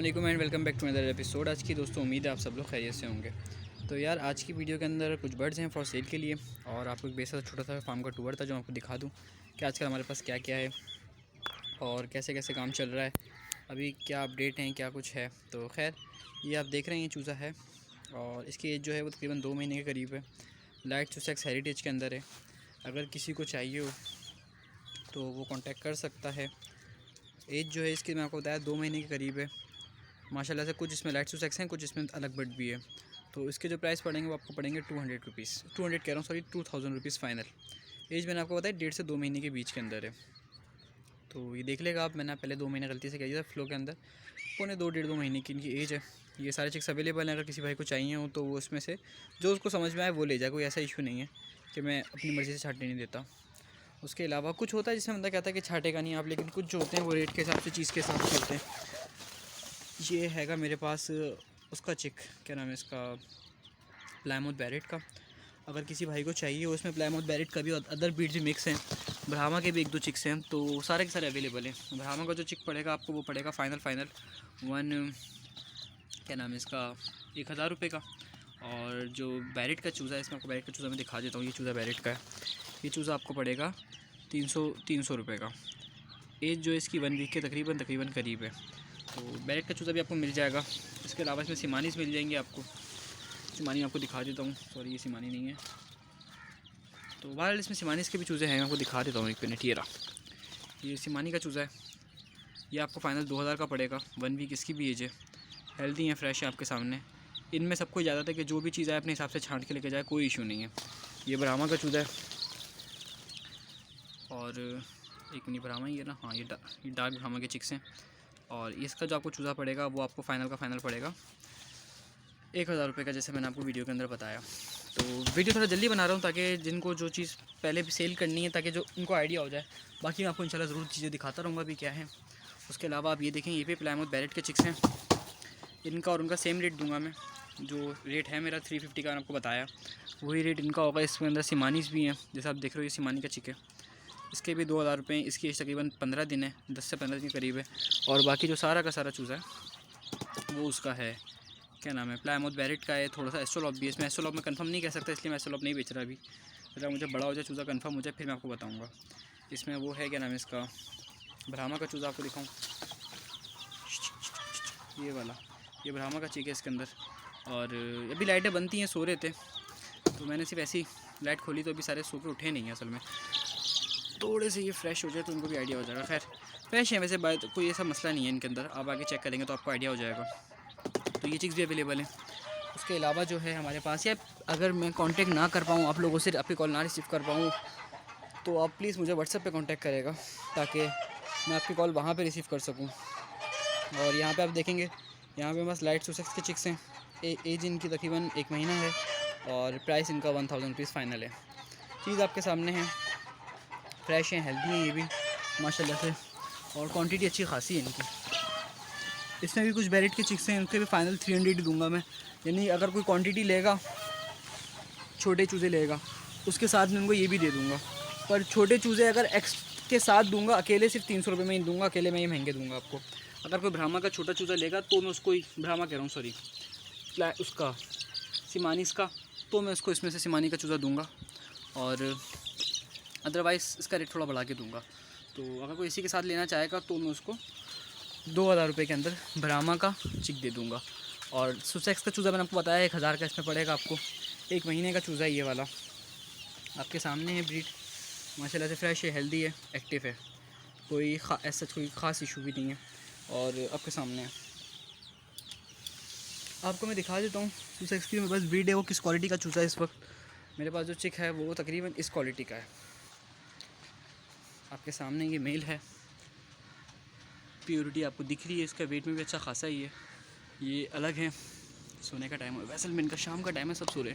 अस्सलामुअलैकुम and welcome back to another episode. आज की दोस्तों उम्मीद है आप सब लोग खैरियत से होंगे। तो यार आज की वीडियो के अंदर कुछ बर्ड्स हैं फॉर सेल के लिए और आपको एक बेसा छोटा सा फार्म का टूर था जो आपको दिखा दूं कि आजकल हमारे पास क्या क्या है और कैसे कैसे काम चल रहा है, अभी क्या अपडेट हैं, क्या कुछ है। तो खैर ये आप देख रहे हैं, ये चूज़ा है और इसकी एज जो है वो तकरीबन 2 महीने के करीब है। लाइट सुसेक्स हेरिटेज के अंदर है। अगर किसी को चाहिए हो तो वो कांटेक्ट कर सकता है। एज जो है इसकी मैं आपको बताया 2 महीने के करीब है माशाल्लाह से। कुछ इसमें लाइट सुसेक्स हैं, कुछ इसमें अलग बर्ड भी है। तो इसके जो प्राइस पड़ेंगे वो आपको पड़ेंगे 200 रुपीज़, 200 कह रहा हूँ सॉरी, 2000 रुपीज़ फ़ाइनल। एज मैंने आपको बताया 1.5 से 2 महीने के बीच के अंदर है। तो ये देख लेगा आप, मैंने पहले 2 महीने गलती से कह दिया था फ्लो के अंदर, पौने 2 महीने की इनकी एज है। ये सारे चिक्स अवेलेबल हैं, अगर किसी भाई को चाहिए हो तो वो उसमें से जो उसको समझ में आए वो ले जाए। कोई ऐसा इशू नहीं है कि मैं अपनी मर्ज़ी से छांटने नहीं देता। उसके अलावा कुछ होता है जिसमें बंदा कहता है कि छाटेगा नहीं आप, लेकिन कुछ जो होते हैं वो रेट के हिसाब से, चीज़ के हिसाब से होते हैं। ये हैगा मेरे पास उसका चिक, क्या नाम है इसका, प्लायमाउथ बैरेट का। अगर किसी भाई को चाहिए हो, इसमें प्लायमाउथ बैरेट का भी और अदर ब्रीड भी मिक्स हैं, ब्राह्मा के भी 1-2 चिक्स हैं, तो सारे के सारे अवेलेबल हैं। ब्राह्मा का जो चिक पड़ेगा आपको वो पड़ेगा फ़ाइनल वन, क्या नाम है इसका, 1000 रुपये का। और जो बैरेट का चूज़ा है, इसमें आपको बैरेट का चूज़ा मैं दिखा देता हूँ। ये चूज़ा बैरेट का है, ये चूज़ा आपको पड़ेगा 300 रुपये का। एज जो इसकी 1 वीक के तकरीबन करीब है। तो बैरेट का चूज़ा भी आपको मिल जाएगा। इसके अलावा इसमें सिमानीस मिल जाएंगे आपको। सिमानी आपको दिखा देता हूँ, सॉरी ये सिमानी नहीं है। तो बहरहाल इसमें सिमानीस के भी चूज़े हैं, मैं आपको दिखा देता हूँ एक मिनट। ये रहा, ये सिमानी का चूज़ा है। ये आपको फ़ाइनल 2000 का पड़ेगा। 1 वीक इसकी भी एज है, हेल्दी है, फ्रेश है आपके सामने। इनमें सबको इजाज़त है कि जो भी चीज़ आए अपने हिसाब से छांट के लेके जाए, कोई इशू नहीं है। ये ब्राह्मा का चूज़ा है और एक मिनी ब्राह्मा ही है ना, हाँ ये डार्क ब्राह्मा के चिक्स हैं। और इसका जो आपको चूज़ा पड़ेगा वो आपको फ़ाइनल पड़ेगा 1000 रुपये का, जैसे मैंने आपको वीडियो के अंदर बताया। तो वीडियो थोड़ा जल्दी बना रहा हूँ ताकि जिनको जो चीज़ पहले भी सेल करनी है, ताकि जो उनको आइडिया हो जाए। बाकी मैं आपको इंशाल्लाह ज़रूर चीज़ें दिखाता रहूँगा अभी क्या है। उसके अलावा आप ये देखें, ये भी प्लायमाउथ बैरेट के चिक्स हैं। इनका और उनका सेम रेट दूंगा मैं। जो रेट है मेरा 350 का, आपको बताया वही रेट इनका होगा। इसके अंदर सिमानीस भी हैं, जैसे आप देख रहे हो ये सिमानी का चिक है। इसके भी 2000 रुपये। इसकी एज तकरीबन 15 दिन है, 10 से 15 दिन के करीब है। और बाकी जो सारा का सारा चूज़ा है वो उसका है, क्या नाम है, प्लायमाउथ बैरेट का है। थोड़ा सा एस्ट्रोलॉप भी है इसमें। एस्ट्रोलॉप में कंफर्म नहीं कह सकता, इसलिए मैं एस्ट्रोलॉप नहीं बेच रहा अभी। अगर मुझे बड़ा हो जाए चूज़ा, कंफर्म हो जाए, फिर मैं आपको बताऊँगा। इसमें वो है, क्या नाम है इसका, ब्राह्मा का चूज़ा आपको दिखाऊँ, ये वाला, ये ब्राह्मा का चिक है इसके अंदर। और अभी लाइटें बनती हैं, सो रहे थे तो मैंने सिर्फ ऐसी लाइट खोली, तो अभी सारे सो के उठे नहीं हैं असल में। थोड़े से ये फ्रेश हो जाए तो उनको भी आइडिया हो जाएगा। खैर फ्रेश है वैसे, बात कोई ऐसा मसला नहीं है इनके अंदर, आप आगे चेक करेंगे तो आपको आइडिया हो जाएगा। तो ये चिक्स भी अवेलेबल हैं। उसके अलावा जो है हमारे पास, या अगर मैं कांटेक्ट ना कर पाऊँ आप लोगों से, आपकी कॉल ना रिसीव कर पाऊँ, तो आप प्लीज़ मुझे व्हाट्सएप पे कांटेक्ट करेगा ताकि मैं आपकी कॉल वहाँ पे रिसीव कर सकूँ। और यहाँ पे आप देखेंगे, यहाँ पे बस लाइट सुसेक्स के चिक्स हैं। एज इनकी तकरीबन 1 महीना है और प्राइस इनका 1000 रुपीज़ फ़ाइनल है। चीज़ आपके सामने है, फ्रेश हैं, हेल्दी हैं ये भी माशाल्लाह से, और क्वांटिटी अच्छी खासी है इनकी। इसमें भी कुछ बैरेट के चिक्स हैं, उनके भी फ़ाइनल 300 ही दूंगा मैं। यानी अगर कोई क्वांटिटी लेगा, छोटे चूज़े लेगा, उसके साथ में उनको ये भी दे दूँगा। पर छोटे चूज़े अगर एक्स के साथ दूंगा, अकेले सिर्फ 300 रुपये में ही दूँगा, अकेले में ये महंगे दूँगा आपको। अगर कोई ब्राह्मा का छोटा चूज़ा लेगा तो मैं उसको ही, ब्राह्मा कह रहा हूँ सॉरी, उसका सिमानीस का, तो मैं उसको इसमें से सिमानी का चूज़ा दूँगा। और अदरवाइज़ इसका रेट थोड़ा बढ़ा के दूँगा। तो अगर कोई इसी के साथ लेना चाहेगा तो मैं उसको 2000 रुपये के अंदर ब्राह्मा का चिक दे दूँगा। और सुसेक्स का चूज़ा मैंने आपको बताया 1000 का इसमें पड़ेगा आपको। 1 महीने का चूज़ा है ये वाला, आपके सामने है ब्रीड, माशाल्लाह से फ्रेश है, हेल्दी है, एक्टिव है, कोई ऐसा कोई ख़ास इशू भी नहीं है। और आपके सामने है, आपको मैं दिखा देता हूँ सुसेक्स की मेरे पास ब्रीड है वो किस क्वालिटी का चूज़ा है। इस वक्त मेरे पास जो चिक है वो तकरीबन इस क्वालिटी का है, आपके सामने ये मेल है। प्योरिटी आपको दिख रही है, इसका वेट में भी अच्छा खासा ही है। ये अलग है, सोने का टाइम है वैसे में, इनका शाम का टाइम है, सब सो रहे।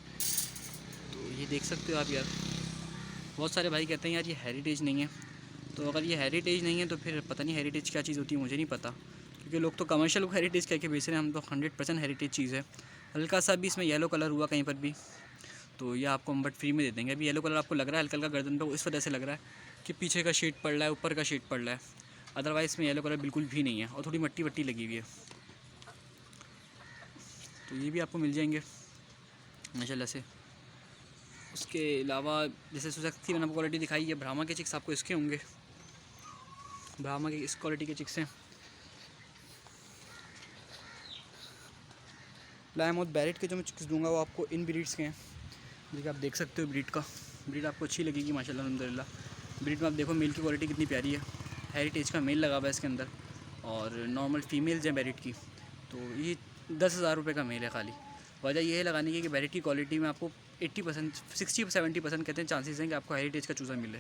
तो ये देख सकते हो आप यार। बहुत सारे भाई कहते हैं यार ये हेरिटेज नहीं है, तो अगर ये हेरिटेज नहीं है तो फिर पता नहीं हेरिटेज क्या चीज़ होती है, मुझे नहीं पता। क्योंकि लोग तो कमर्शियल को हेरिटेज कह के बेच रहे हैं, हम तो 100% हेरिटेज चीज़ है। हल्का सा भी इसमें येलो कलर हुआ कहीं पर भी तो ये आपको हम बट फ्री में दे देंगे। अभी येलो कलर आपको लग रहा है हल्का हल्का गर्दन पे, इस वजह से लग रहा है कि पीछे का शेड पड़ रहा है, ऊपर का शेड पड़ रहा है। अदरवाइज़ इसमें येलो कलर बिल्कुल भी नहीं है और थोड़ी मट्टी वट्टी लगी हुई है। तो ये भी आपको मिल जाएंगे माशाल्लाह से। उसके अलावा जैसे सुज़ुकी मैंने आपको क्वालिटी दिखाई है, ब्राह्मा के चिक्स आपको इसके होंगे, ब्राह्मा के इस क्वालिटी के चिक्स हैं। प्लायमाउथ बैरेट के जो मैं चिक्स दूंगा वो आपको इन ब्रीड्स के हैं, देखिए आप देख सकते हो ब्रीड आपको अच्छी लगेगी माशाल्लाह अल्हम्दुलिल्लाह। ब्रीड में आप देखो मेल की क्वालिटी कितनी प्यारी है, हेरिटेज का मेल लगा हुआ है इसके अंदर, और नॉर्मल फीमेल्स हैं बैरेट की। तो ये 10,000 रुपये का मेल है खाली। वजह यह है लगाने की कि बैरेट की क्वालिटी में आपको 80% 60-70% कहते हैं चांसेस हैं कि आपको हेरिटेज का चूज़ा मिले।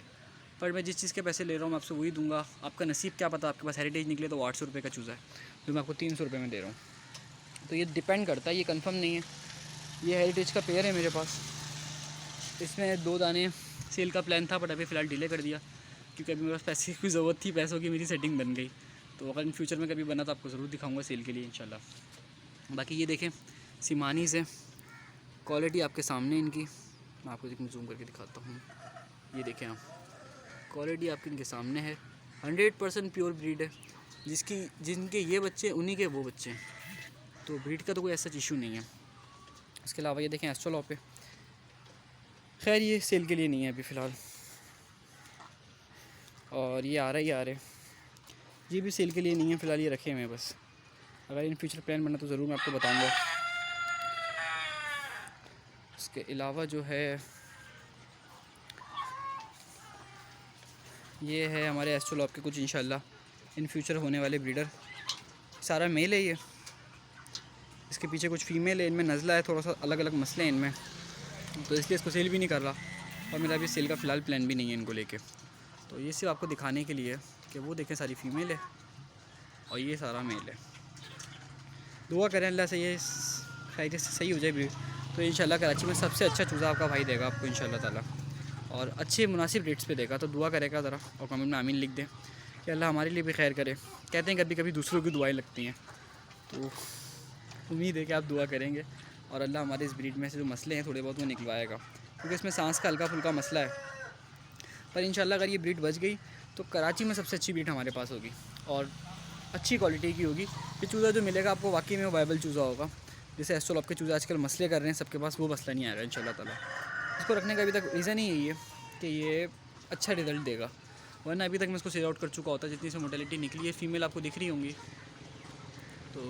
पर मैं जिस चीज़ के पैसे ले रहा हूँ मैं आपसे वही दूंगा। आपका नसीब क्या पता आपके पास हेरिटेज निकले तो 800 रुपये का चूज़ा है जो मैं आपको 300 रुपये में दे रहा हूँ। तो ये डिपेंड करता है, ये कंफर्म नहीं है। ये हेरिटेज का पेयर है मेरे पास, इसमें 2 दाने सेल का प्लान था बट अभी फ़िलहाल डिले कर दिया क्योंकि अभी मेरे पास पैसे की ज़रूरत थी, पैसों की मेरी सेटिंग बन गई। तो अगर इन फ्यूचर में कभी बना तो आपको ज़रूर दिखाऊंगा सेल के लिए इंशाल्लाह। बाकी ये देखें सिमानी से क्वालिटी आपके सामने इनकी, मैं आपको जूम करके दिखाता हूँ। ये देखें आप, क्वालिटी आपकी इनके सामने है, 100% प्योर ब्रीड है। जिनके ये बच्चे उन्हीं के वो बच्चे हैं, तो ब्रीड का तो कोई ऐसा इशू नहीं है। इसके अलावा ये देखें एस्ट्रोलॉप पे, खैर ये सेल के लिए नहीं है अभी फ़िलहाल। और ये आ रहे ये भी सेल के लिए नहीं है फ़िलहाल, ये रखे हुए हैं बस। अगर इन फ्यूचर प्लान बना तो ज़रूर मैं आपको बताऊंगा। इसके अलावा जो है ये है हमारे एस्ट्रोलॉप के कुछ इंशाल्लाह इन फ्यूचर होने वाले ब्रीडर। सारा मेल है ये, इसके पीछे कुछ फ़ीमेल है, इनमें नज़ला है, थोड़ा सा अलग अलग मसले हैं इनमें, तो इसलिए इसको सेल भी नहीं कर रहा और मेरा अभी सेल का फ़िलहाल प्लान भी नहीं है इनको लेके। तो ये सिर्फ आपको दिखाने के लिए कि वो देखें सारी फ़ीमेल है और ये सारा मेल है। दुआ करें अल्लाह से ये खैरियत से सही हो जाए ब्रीड, तो इंशाल्लाह कराची में सबसे अच्छा चूज़ा आपका भाई देगा आपको इंशाल्लाह ताला, और अच्छे मुनासिब रेट्स पे देगा। तो दुआ करेगा ज़रा और कमेंट में आमीन लिख दें कि अल्लाह हमारे लिए भी खैर करे। कहते हैं कभी कभी दूसरों की दुआएं लगती हैं, तो उम्मीद है कि आप दुआ करेंगे और अल्लाह हमारे इस ब्रीड में से जो मसले हैं थोड़े बहुत वो निकलवाएगा, क्योंकि इसमें सांस का हल्का फुल्का मसला है। पर इंशाल्लाह अगर ये ब्रीड बच गई तो कराची में सबसे अच्छी ब्रीड हमारे पास होगी और अच्छी क्वालिटी की होगी। ये चूज़ा जो मिलेगा आपको वाकई में वो वायबल चूज़ा होगा। जैसे एस्ट्रोलॉप के चूज़े आजकल मसले कर रहे हैं सबके पास, वो मसला नहीं आएगा इंशाल्लाह ताला। इसको रखने का अभी तक रीज़न ही यही है कि ये अच्छा रिज़ल्ट देगा, वरना अभी तक मैं इसको सेल आउट कर चुका होता। जितनी सी मोटेलिटी निकली है, फ़ीमेल आपको दिख रही होंगी, तो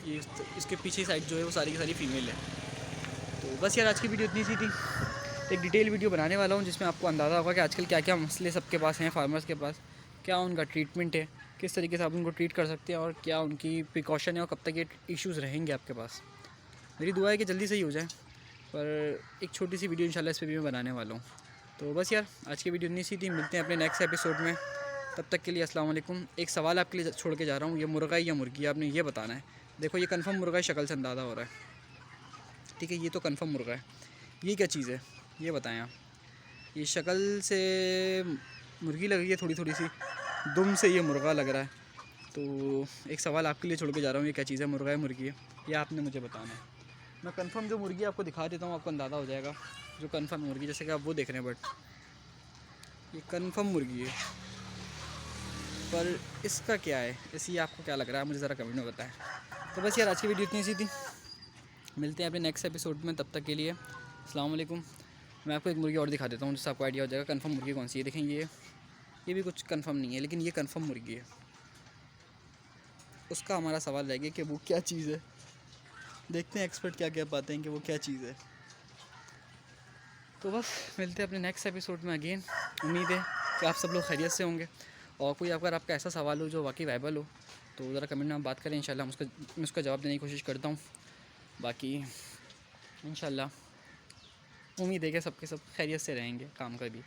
ये इसके पीछे साइड जो है वो सारी की सारी फ़ीमेल है। तो बस यार आज की वीडियो इतनी सी थी। एक डिटेल वीडियो बनाने वाला हूँ जिसमें आपको अंदाज़ा होगा कि आजकल क्या क्या मसले सबके पास हैं, फार्मर्स के पास क्या उनका ट्रीटमेंट है, किस तरीके से आप उनको ट्रीट कर सकते हैं और क्या उनकी प्रिकॉशन है और कब तक ये इश्यूज़ रहेंगे आपके पास। मेरी दुआ है कि जल्दी सही हो जाए, पर एक छोटी सी वीडियो इंशाल्लाह इस पर भी मैं बनाने वाला हूँ। तो बस यार आज की वीडियो इतनी सी थी, मिलते हैं अपने नेक्स्ट एपिसोड में। तब तक के लिए अस्सलाम वालेकुम। एक सवाल आपके लिए छोड़ के जा रहा हूँ, ये मुर्गा या मुर्गी आपने ये बताना है। देखो ये कंफर्म मुर्गा है, शक्ल से अंदाज़ा हो रहा है, ठीक है, ये तो कंफर्म मुर्गा है। ये क्या चीज़ है ये बताएं आप। ये शक्ल से मुर्गी लग रही है, थोड़ी थोड़ी सी दुम से ये मुर्गा लग रहा है। तो एक सवाल आपके लिए छोड़ के जा रहा हूँ, ये क्या चीज़ है, मुर्गा है मुर्गी है, ये आपने मुझे बताना है। मैं कंफर्म जो मुर्गी आपको दिखा देता हूँ, आपको अंदाज़ा हो जाएगा जो कंफर्म मुर्गी, जैसे कि आप वो देख रहे हैं, बट ये कंफर्म मुर्गी है। पर इसका क्या है, इसी आपको क्या लग रहा है, मुझे ज़रा कमेंट में बताएं। तो बस यार आज की वीडियो इतनी सी थी, मिलते हैं अपने नेक्स्ट एपिसोड में। तब तक के लिए अस्सलाम वालेकुम। मैं आपको एक मुर्गी और दिखा देता हूँ जिससे आपको आइडिया हो जाएगा कंफर्म मुर्गी कौन सी है। देखें ये भी कुछ कंफर्म नहीं है, लेकिन ये कंफर्म मुर्गी है। उसका हमारा सवाल रह गया कि वो क्या चीज़ है, देखते हैं एक्सपर्ट क्या क्या पाते हैं कि वो क्या चीज़ है। तो बस मिलते हैं अपने नेक्स्ट एपिसोड में अगेन। उम्मीद है कि आप सब लोग खैरियत से होंगे, और कोई अगर आपका ऐसा सवाल हो जो वाकई वायबल हो तो ज़रा कमेंट में आप बात करें, इंशाल्लाह मैं उसका जवाब देने की कोशिश करता हूँ। बाकी इंशाल्लाह उम्मीद है कि सबके सब खैरियत से रहेंगे, काम का भी।